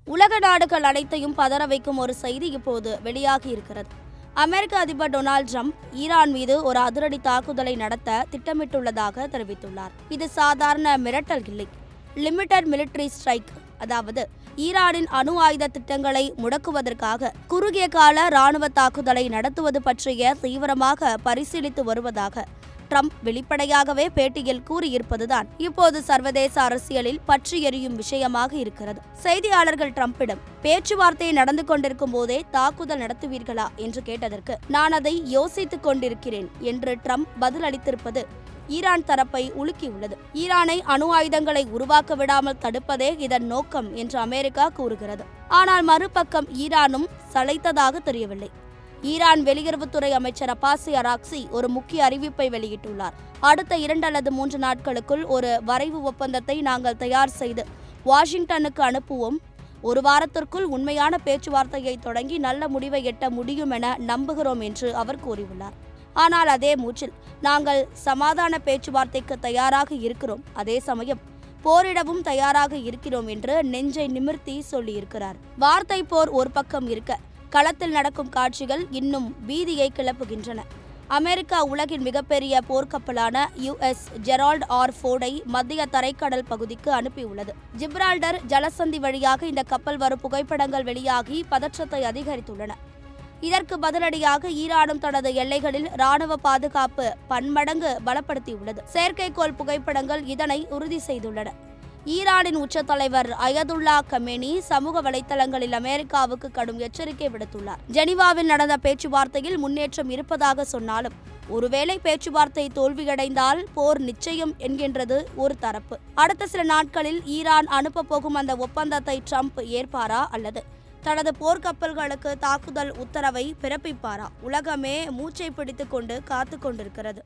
உலக நாடுகள் அனைத்தையும் பதற வைக்கும் ஒரு செய்தி இப்போது வெளியாகி இருக்கிறது. அமெரிக்க அதிபர் டொனால்டு டிரம்ப் ஈரான் மீது ஒரு அதிரடி தாக்குதலை நடத்த திட்டமிட்டுள்ளதாக தெரிவித்துள்ளார். இது சாதாரண மிரட்டல் இல்லை, லிமிட்டட் மிலிட்டரி ஸ்ட்ரைக், அதாவது ஈரானின் அணு ஆயுத திட்டங்களை முடக்குவதற்காக குறுகிய கால ராணுவ தாக்குதலை நடத்துவது பற்றிய தீவிரமாக பரிசீலித்து வருவதாக ட்ரம்ப் வெளிப்படையாகவே பேட்டியில் கூறியிருப்பதுதான் இப்போது சர்வதேச அரசியலில் பற்றி எரியும் விஷயமாக இருக்கிறது. செய்தியாளர்கள் ட்ரம்பிடம் பேச்சுவார்த்தை நடந்து கொண்டிருக்கும் போதே தாக்குதல் நடத்துவீர்களா என்று கேட்டதற்கு நான் அதை யோசித்துக் கொண்டிருக்கிறேன் என்று ட்ரம்ப் பதிலளித்திருப்பது ஈரான் தரப்பை உலுக்கியுள்ளது. ஈரானை அணு ஆயுதங்களை உருவாக்க விடாமல் தடுப்பதே இதன் நோக்கம் என்று அமெரிக்கா கூறுகிறது. ஆனால் மறுபக்கம் ஈரானும் சளைத்ததாக தெரியவில்லை. ஈரான் வெளியுறவுத்துறை அமைச்சர் அப்பாசி அராக்சி ஒரு முக்கிய அறிவிப்பை வெளியிட்டுள்ளார். அடுத்த 2 அல்லது 3 நாட்களுக்குள் ஒரு வரைவு ஒப்பந்தத்தை நாங்கள் தயார் செய்து வாஷிங்டனுக்கு அனுப்புவோம். ஒரு வாரத்திற்குள் உண்மையான பேச்சுவார்த்தையை தொடங்கி நல்ல முடிவை எட்ட முடியும் என நம்புகிறோம் என்று அவர் கூறியுள்ளார். ஆனால் அதே மூச்சில் நாங்கள் சமாதான பேச்சுவார்த்தைக்கு தயாராக இருக்கிறோம், அதே சமயம் போரிடவும் தயாராக இருக்கிறோம் என்று நெஞ்சை நிமிர்த்தி சொல்லியிருக்கிறார். வார்த்தை போர் ஒரு பக்கம் இருக்க, களத்தில் நடக்கும் காட்சிகள் இன்னும் பீதியை கிளப்புகின்றன. அமெரிக்கா உலகின் மிகப்பெரிய போர்க்கப்பலான US ஜெரால்ட் ஆர் ஃபோர்டை மத்திய தரைக்கடல் பகுதிக்கு அனுப்பியுள்ளது. ஜிப்ரால்டர் ஜலசந்தி வழியாக இந்த கப்பல் வரும் புகைப்படங்கள் வெளியாகி பதற்றத்தை அதிகரித்துள்ளன. இதற்கு பதிலடியாக ஈரானும் தனது எல்லைகளில் ராணுவ பாதுகாப்பு பன்மடங்கு பலப்படுத்தியுள்ளது. செயற்கைக்கோள் புகைப்படங்கள் இதனை உறுதி செய்துள்ளன. ஈரானின் உச்ச தலைவர் அயதுல்லா கமேனி சமூக வலைதளங்களில் அமெரிக்காவுக்கு கடும் எச்சரிக்கை விடுத்துள்ளார். ஜெனீவாவில் நடந்த பேச்சுவார்த்தையில் முன்னேற்றம் இருப்பதாக சொன்னாலும் ஒருவேளை பேச்சுவார்த்தை தோல்வியடைந்தால் போர் நிச்சயம் என்கின்றது ஒரு தரப்பு. அடுத்த சில நாட்களில் ஈரான் அனுப்ப போகும் அந்த ஒப்பந்தத்தை ட்ரம்ப் ஏற்பாரா அல்லது தனது போர்க்கப்பல்களுக்கு தாக்குதல் உத்தரவை பிறப்பிப்பாரா? உலகமே மூச்சை பிடித்துக் கொண்டு காத்து கொண்டிருக்கிறது.